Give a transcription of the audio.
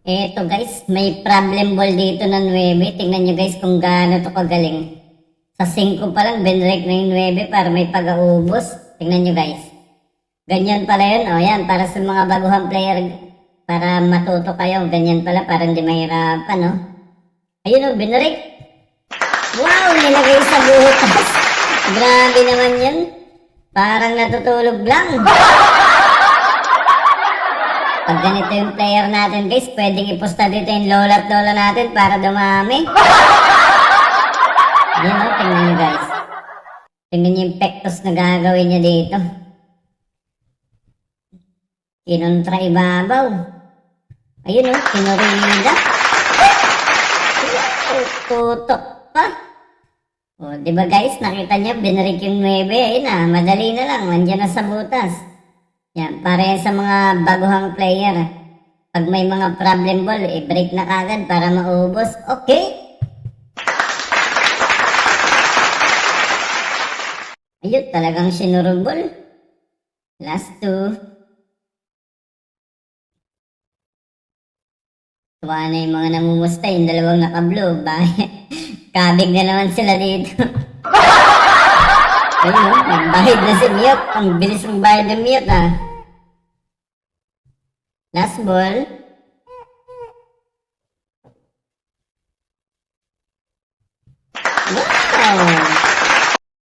Eto guys, may problem ball dito na 9. Tingnan nyo guys kung gaano to kagaling. Sa 5 pa lang, binrek na yung 9 para may pag-aubos. Tingnan nyo guys. Ganyan pala yun. O yan, para sa mga baguhang player. Para matuto kayo. Ganyan pala, para hindi mahirapan, no? Ayun o, binrek. Wow, nilagay sa butas. Grabe naman yun. Parang natutulog lang. Pag ganito yung player natin guys, pwedeng iposta dito yung lola at lola natin para dumami. Yan o, tingnan nyo guys. Tingnan nyo yung pektos na gagawin niya dito. Kinontra ibabaw. Ayun o, kinurida. Tutok pa. O, diba guys, nakita nyo, binarik yung 9. Ayun na, madali na lang, nandiyan na sa butas. Yan, para yan sa mga baguhang player. Pag may mga problem ball, i-break na kagad para maubos. Okay? Ayun, talagang sinurubol. Last 2. Tuwa na yung mga namumusta, yung dalawang naka-blue. Kabig na naman sila dito. Ayun, nagbahid na si Mute. Ang bilis ng bahid ng Mute, ah. Last ball.